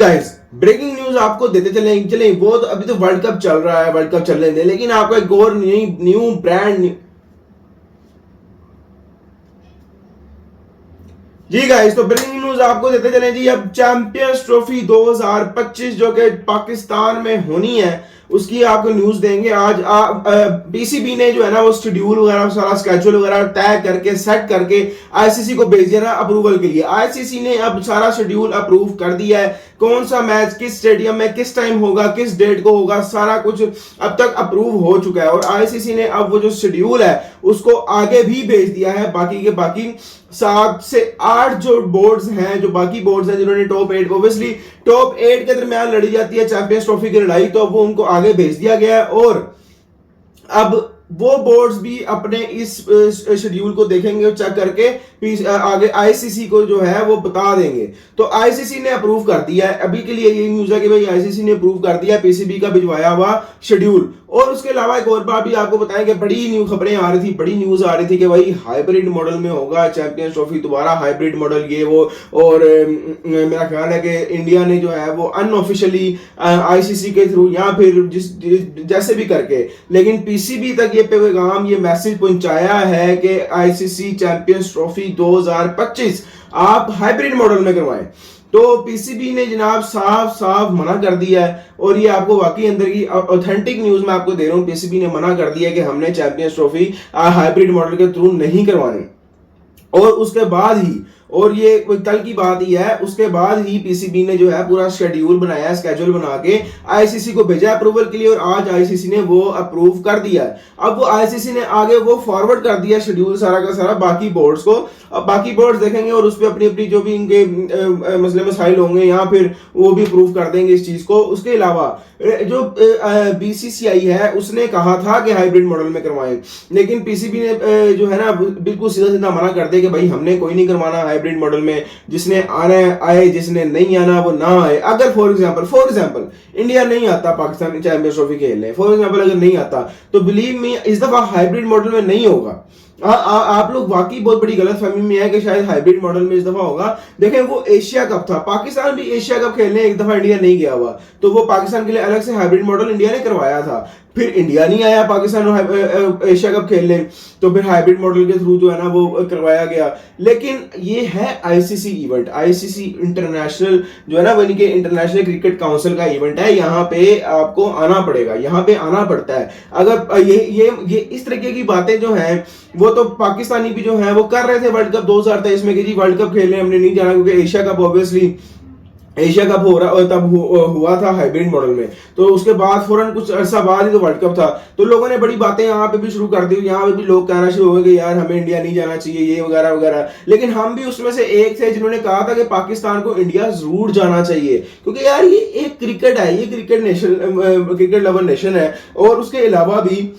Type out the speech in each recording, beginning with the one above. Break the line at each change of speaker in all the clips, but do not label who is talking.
Guys, breaking news आपको देते चले वो तो अभी तो वर्ल्ड कप चल रहा है, वर्ल्ड कप चलने दें, लेकिन आपको एक और न्यू ब्रांड जी गाइस, तो ब्रेकिंग न्यूज आपको देते चले जी। अब चैंपियंस ट्रॉफी 2025 जो कि पाकिस्तान में होनी है उसकी आपको न्यूज देंगे आज। पीसीबी ने जो है ना वो शेड्यूल वगैरह सारा स्केड्यूल वगैरह तय करके सेट करके आईसीसी को भेज दिया ना अप्रूवल के लिए। आईसीसी ने अब सारा शेड्यूल अप्रूव कर दिया है, कौन सा मैच किस स्टेडियम में किस टाइम होगा, किस डेट को होगा, सारा कुछ अब तक अप्रूव हो चुका है। और आईसीसी ने अब वो जो शेड्यूल है उसको आगे भी भेज दिया है। बाकी के बाकी 7 से 8 जो बोर्ड्स हैं, जो बाकी बोर्ड्स हैं जिन्होंने टॉप 8, ऑब्वियसली टॉप 8 के दरमियान लड़ी जाती है चैंपियंस ट्रॉफी की लड़ाई, तो वो उनको आगे भेज दिया गया है। और अब वो बोर्ड्स भी अपने इस शेड्यूल को देखेंगे, चेक करके आगे आईसीसी को जो है वो बता देंगे। तो आईसीसी ने अप्रूव कर दिया है, अभी के लिए ये न्यूज है कि भाई आईसीसी ने अप्रूव कर दिया पीसीबी का भिजवाया हुआ शेड्यूल। और उसके अलावा एक और बात भी आपको बताएं कि बड़ी न्यू खबरें आ रही थी, बड़ी न्यूज आ रही थी कि भाई हाइब्रिड मॉडल में होगा चैंपियंस ट्रॉफी, दोबारा हाइब्रिड मॉडल ये वो। और मेरा ख्याल है कि इंडिया ने जो है वो अनऑफिशियली आईसीसी के थ्रू या फिर जैसे भी करके, लेकिन पीसीबी तक ये पैगाम, ये मैसेज पहुंचाया है कि आईसीसी चैंपियंस ट्रॉफी 2025 आप हाइब्रिड मॉडल में करवाएं। तो पीसीबी ने जनाब साफ साफ मना कर दिया है। और ये आपको वाकई अंदर की ऑथेंटिक न्यूज मैं आपको दे रहा हूं, पीसीबी ने मना कर दिया कि हमने चैंपियंस ट्रॉफी हाइब्रिड मॉडल के थ्रू नहीं करवानी। और उसके बाद ही, और ये कल की बात ही है, उसके बाद ही पीसीबी ने जो है पूरा शेड्यूल बनाया, स्केड्यूल बना के आईसीसी को भेजा अप्रूवल के लिए। और आज आईसीसी ने वो अप्रूव कर दिया है। अब वो आईसीसी ने आगे वो फॉरवर्ड कर दिया शेड्यूल सारा का सारा बाकी बोर्ड्स को। अब बाकी बोर्ड्स देखेंगे और उस पर अपनी अपनी जो भी इनके मसले मसाइल होंगे या फिर वो भी अप्रूव कर देंगे इस चीज को। उसके अलावा जो बीसीसीआई है उसने कहा था कि हाइब्रिड मॉडल में करवाएं, लेकिन पीसीबी ने जो है ना बिल्कुल सीधा सीधा मना कर दिया कि भाई हमने कोई नहीं करवाना हाइब्रिड मॉडल में, जिसने आना आए, जिसने नहीं आना वो ना आए। अगर फॉर एग्जांपल इंडिया नहीं आता पाकिस्तान चैंपियंस ट्रॉफी खेलने, फॉर एग्जांपल अगर नहीं आता, तो बिलीव मी इस दफा हाइब्रिड मॉडल में नहीं होगा। आप लोग वाकई बहुत बड़ी गलतफहमी में है कि शायद हाइब्रिड मॉडल में इस दफा होगा। देखें, वो एशिया कप था, पाकिस्तान भी एशिया कप खेलने एक दफा इंडिया नहीं गया हुआ, तो वो पाकिस्तान के लिए अलग से हाइब्रिड मॉडल इंडिया ने करवाया था। फिर इंडिया नहीं आया पाकिस्तान एशिया कप खेलने, तो फिर हाइब्रिड मॉडल के थ्रू जो है ना वो करवाया गया। लेकिन ये है आईसीसी इवेंट, आईसीसी इंटरनेशनल जो है ना, यानी कि इंटरनेशनल क्रिकेट काउंसिल का इवेंट है। यहाँ पे आपको आना पड़ेगा, यहाँ पे आना पड़ता है। अगर ये इस तरीके की बातें जो हैं वो तो पाकिस्तानी भी जो है वो कर रहे थे वर्ल्ड कप 2023 में कि जी वर्ल्ड कप खेलने हमने नहीं जाना, क्योंकि Asia cup obviously Asia cup हो रहा तब हुआ था हाइब्रिड मॉडल में। तो उसके बाद फौरन कुछ अरसा बाद ही तो वर्ल्ड कप था, तो लोगों ने बड़ी बातें यहाँ पे भी शुरू कर दी। यहाँ पे भी लोग कहना शुरू हो गए यार हमें इंडिया नहीं जाना चाहिए, ये वगैरह वगैरह। लेकिन हम भी उसमें से एक थे जिन्होंने कहा था कि पाकिस्तान को इंडिया जरूर जाना चाहिए, क्योंकि यार ये एक क्रिकेट है, ये क्रिकेट लवर नेशन है। और उसके अलावा भी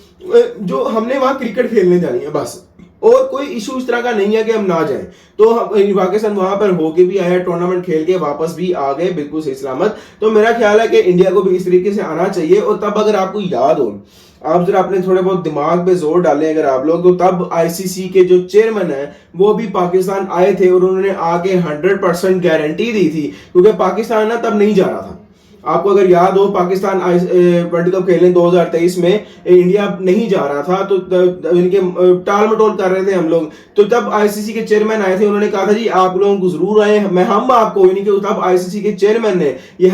जो हमने वहां क्रिकेट खेलने जानी है बस, और कोई इशू इस तरह का नहीं है कि हम ना जाएं। तो पाकिस्तान वहां पर होके भी आया, टूर्नामेंट खेल के वापस भी आ गए बिल्कुल सही सलामत। तो मेरा ख्याल है कि इंडिया को भी इस तरीके से आना चाहिए। और तब अगर आपको याद हो, आप जरा अपने थोड़े बहुत दिमाग पे जोर डालें अगर आप लोग, तो तब आईसीसी के जो चेयरमैन है वो भी पाकिस्तान आए थे और उन्होंने आके 100% गारंटी दी थी, क्योंकि पाकिस्तान ना तब नहीं जा रहा था। आपको अगर याद हो, पाकिस्तान वर्ल्ड कप खेलने 2023 में इंडिया नहीं जा रहा था, तो इनके टाल मटोल कर रहे थे हम लोग। तो तब आईसीसी के चेयरमैन आए थे, उन्होंने कहा था जी आप लोगों को जरूर आए, हम आपको, यानी कि तब आईसीसी के चेयरमैन ने ये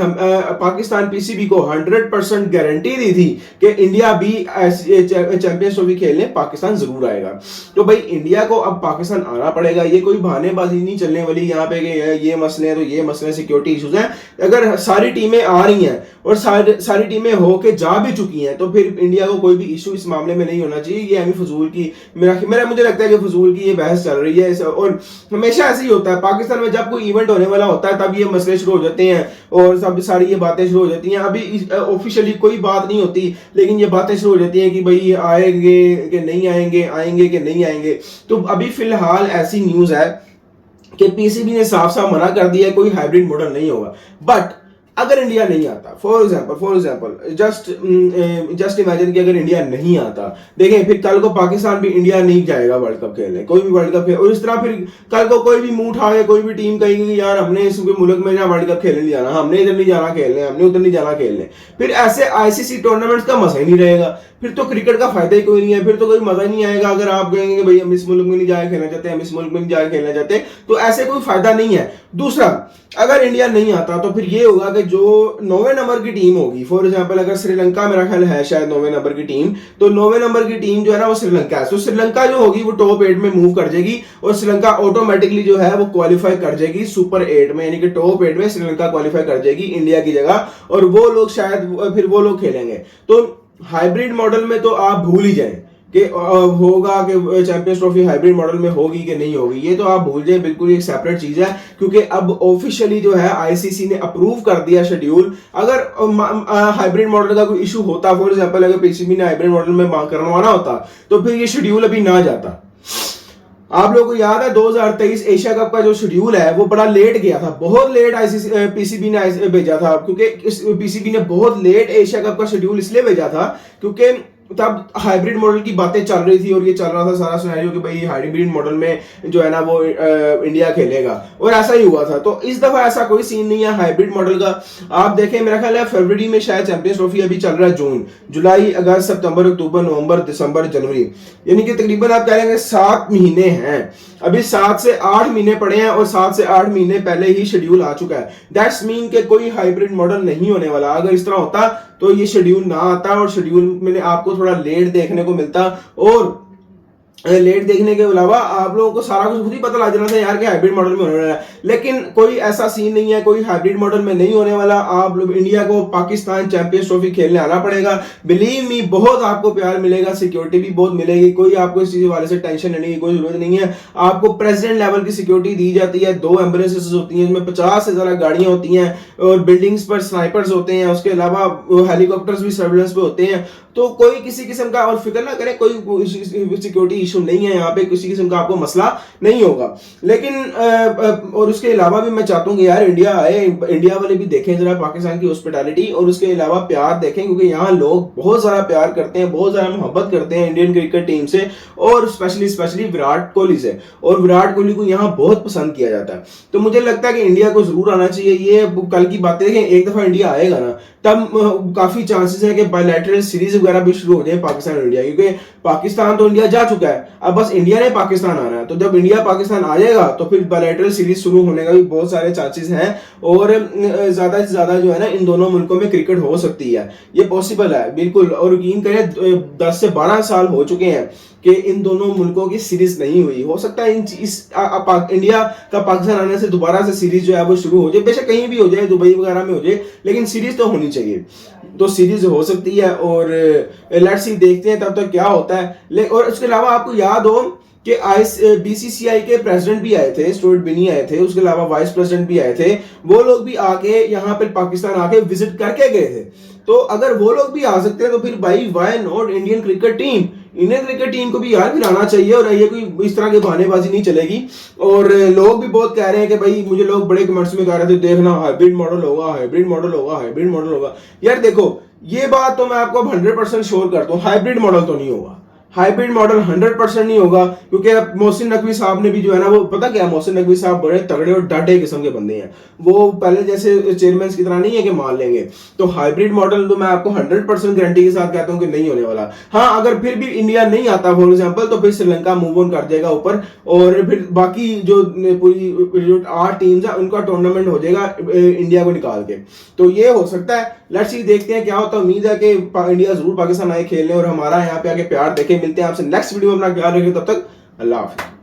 पाकिस्तान पीसीबी को 100% गारंटी दी थी कि इंडिया भी चैंपियंस ट्रॉफी खेलने पाकिस्तान जरूर आएगा। तो भाई इंडिया को अब पाकिस्तान आना पड़ेगा, ये कोई बहानेबाजी नहीं चलने वाली यहाँ पे कि ये मसले हैं तो ये मसले, सिक्योरिटी इशूज हैं। अगर सारी टीमें आ रही हैं और सारी टीमें होके जा भी चुकी हैं, तो फिर इंडिया को कोई भी इशू इस मामले में नहीं होना चाहिए। ये हमें फजूल की मुझे लगता है कि फजूल की ये बहस चल रही है। और हमेशा ऐसे ही होता है पाकिस्तान में, जब कोई इवेंट होने वाला होता है तब ये मसले शुरू हो जाते हैं और सब सारी ये बातें शुरू हो जाती हैं। अभी ऑफिशियली कोई बात नहीं होती, लेकिन ये बातें शुरू हो जाती हैं कि भाई आएंगे कि नहीं आएंगे, आएंगे कि नहीं आएंगे। तो अभी फिलहाल ऐसी न्यूज है कि पीसीबी ने साफ साफ मना कर दिया है कोई हाइब्रिड मॉडल नहीं होगा। बट अगर इंडिया नहीं आता, फॉर एग्जाम्पल जस्ट इमेजिन कि अगर इंडिया नहीं आता, देखें फिर कल को पाकिस्तान भी इंडिया नहीं जाएगा वर्ल्ड कप खेलने, कोई भी वर्ल्ड कप खेल, और इस तरह फिर कल को कोई भी मुंह उठा के कोई भी टीम कहेगी कि यार हमने इस मुल्क में ना वर्ल्ड कप खेलने नहीं जाना, हमने इधर नहीं जाना खेलने, हमने उधर नहीं जाना खेलने, फिर ऐसे आईसीसी टूर्नामेंट्स का मजा ही नहीं रहेगा, फिर तो क्रिकेट का फायदा ही कोई नहीं है, फिर तो कोई मजा ही नहीं आएगा। अगर आप कहेंगे भाई हम इस मुल्क में नहीं जाए खेलना चाहते, हम इस मुल्क में नहीं जाए खेलना चाहते, तो ऐसे कोई फायदा नहीं है। दूसरा, अगर इंडिया नहीं आता तो फिर ये होगा कि जो 9वें नंबर की टीम होगी, फॉर एग्जांपल अगर श्रीलंका मेरा ख्याल है शायद 9वें नंबर की टीम, तो 9वें नंबर की टीम जो है ना वो श्रीलंका है, तो श्रीलंका जो होगी वो टॉप 8 में मूव कर जाएगी और श्रीलंका ऑटोमेटिकली जो है वो क्वालिफाई कर जाएगी सुपर 8 में, यानी कि टॉप 8 में श्रीलंका क्वालिफाई कर जाएगी इंडिया की जगह, और वो लोग शायद फिर वो लोग खेलेंगे। तो हाइब्रिड मॉडल में तो आप भूल ही जाएं कि होगा कि चैंपियंस ट्रॉफी हाइब्रिड मॉडल में होगी कि नहीं होगी, ये तो आप भूल जाए, बिल्कुल एक सेपरेट चीज है, क्योंकि अब ऑफिशियली जो है आईसीसी ने अप्रूव कर दिया शेड्यूल। अगर हाइब्रिड मॉडल का कोई इशू होता, फॉर एग्जांपल अगर पीसीबी ने हाइब्रिड मॉडल में करवाना होता, तो फिर ये शेड्यूल अभी ना जाता। आप लोगों को याद है 2023 एशिया कप का जो शेड्यूल है वो बड़ा लेट गया था, बहुत लेट आईसीसी पीसीबी ने भेजा था, क्योंकि पीसीबी ने बहुत लेट एशिया कप का शेड्यूल इसलिए भेजा था क्योंकि तब हाइब्रिड मॉडल की बातें चल रही थी और ये चल रहा था सारा सिनेरियो कि भाई हाइब्रिड मॉडल में जो है ना वो इंडिया खेलेगा, और ऐसा ही हुआ था। तो इस दफा ऐसा कोई सीन नहीं है हाइब्रिड मॉडल का। आप देखें मेरा ख्याल है फरवरी में शायद चैंपियंस ट्रॉफी अभी चल रहा है, जून जुलाई अगस्त सितंबर अक्टूबर नवंबर दिसंबर जनवरी, यानी कि तकरीबन आप कह लेंगे 7 महीने हैं, अभी 7 से 8 महीने पड़े हैं और 7 से 8 महीने पहले ही शेड्यूल आ चुका है। दैट्स मीन कि कोई हाइब्रिड मॉडल नहीं होने वाला। अगर इस तरह होता तो ये शेड्यूल ना आता और शेड्यूल में आपको थोड़ा लेट देखने को मिलता, और लेट देखने के अलावा आप लोगों को सारा कुछ खुद ही पता लग जाना था यार कि हाइब्रिड मॉडल में होने वाला है। लेकिन कोई ऐसा सीन नहीं है, कोई हाइब्रिड मॉडल में नहीं होने वाला। आप लोग इंडिया को पाकिस्तान चैंपियंस ट्रॉफी खेलने आना पड़ेगा, बिलीव मी बहुत आपको प्यार मिलेगा, सिक्योरिटी भी बहुत मिलेगी, कोई आपको इस चीज वाले से टेंशन लेने की कोई जरूरत नहीं है। आपको प्रेसिडेंट लेवल की सिक्योरिटी दी जाती है, 2 एम्बुलेंसेस होती हैं जिसमें 50 से ज्यादा गाड़ियां होती हैं और बिल्डिंग्स पर स्नाइपर्स होते हैं, उसके अलावा हेलीकॉप्टर्स भी सर्विलेंस पे होते हैं। तो कोई किसी किस्म का, और फिक्र ना करें, कोई सिक्योरिटी इशू नहीं है यहाँ पे, किसी किस्म का आपको मसला नहीं होगा। लेकिन और उसके अलावा भी मैं चाहता हूँ कि यार इंडिया आए, इंडिया वाले भी देखें जरा पाकिस्तान की हॉस्पिटैलिटी, और उसके अलावा प्यार देखें, क्योंकि यहाँ लोग बहुत सारा प्यार करते हैं, बहुत सारा मोहब्बत करते हैं इंडियन क्रिकेट टीम से, और स्पेशली विराट कोहली से, और विराट कोहली को यहाँ बहुत पसंद किया जाता है। तो मुझे लगता है कि इंडिया को जरूर आना चाहिए। ये कल की बातें देखें, एक दफा इंडिया आएगा ना तब काफी चांसेस है कि बायलैटरल सीरीज वगैरह भी शुरू हो जाए पाकिस्तान और इंडिया, क्योंकि पाकिस्तान तो इंडिया जा चुका है, अब बस इंडिया ने पाकिस्तान आना है। तो जब इंडिया पाकिस्तान आ जाएगा तो फिर बायलैटरल सीरीज शुरू होने का भी बहुत सारे चांसेस हैं, और ज्यादा से ज्यादा जो है ना इन दोनों मुल्कों में क्रिकेट हो सकती है, ये पॉसिबल है बिल्कुल। और यकीन करें 10 से 12 साल हो चुके हैं कि इन दोनों मुल्कों की सीरीज नहीं हुई। हो सकता है इंडिया का पाकिस्तान आने से दोबारा से सीरीज जो है वो शुरू हो जाए, बेशक कहीं भी हो जाए, दुबई वगैरह में हो जाए, लेकिन सीरीज तो होनी चाहिए। तो सीरीज हो सकती है, और लेट्स सी देखते हैं तब तक क्या होता है। और उसके अलावा आपको याद हो कि बीसीसीआई के प्रेसिडेंट भी आए थे, स्टुअर्ट बिनी आए थे, उसके अलावा वाइस प्रेसिडेंट भी आए थे, वो लोग भी आके यहाँ पर पाकिस्तान आके विजिट करके गए थे। तो अगर वो लोग भी आ सकते हैं तो फिर भाई why not Indian cricket team, Indian cricket team को भी यार फिर आना चाहिए, और ये कोई इस तरह की बहानेबाजी नहीं चलेगी। और लोग भी बहुत कह रहे हैं कि भाई, मुझे लोग बड़े कमेंट्स में कह रहे थे देखना हाइब्रिड मॉडल होगा, हाइब्रिड मॉडल होगा, हाइब्रिड मॉडल होगा। यार देखो, ये बात तो मैं आपको 100% श्योर करता हूँ, हाइब्रिड मॉडल तो नहीं होगा, हाइब्रिड मॉडल 100% नहीं होगा, क्योंकि अब मोहसिन नकवी साहब ने भी जो है ना वो पता क्या, मोहसिन नकवी साहब बड़े तगड़े और डाटे किस्म के बंदे हैं, वो पहले जैसे चेयरमैन की तरह नहीं है कि मान लेंगे। तो हाइब्रिड मॉडल तो मैं आपको 100% गारंटी के साथ कहता हूं कि नहीं होने वाला। हाँ, अगर फिर भी इंडिया नहीं आता फॉर एग्जांपल, तो फिर श्रीलंका मूव ऑन कर जाएगा ऊपर, और फिर बाकी जो पूरी 8 टीम्स है उनका टूर्नामेंट हो जाएगा इंडिया को निकाल के। तो ये हो सकता है, लेट्स सी देखते हैं क्या होता है। उम्मीद है कि इंडिया जरूर पाकिस्तान आए खेलने और हमारा यहाँ पे आके प्यार देखे। मिलते हैं आपसे नेक्स्ट वीडियो में, अपना ख्याल रखिए, तब तक अल्लाह हाफिज़।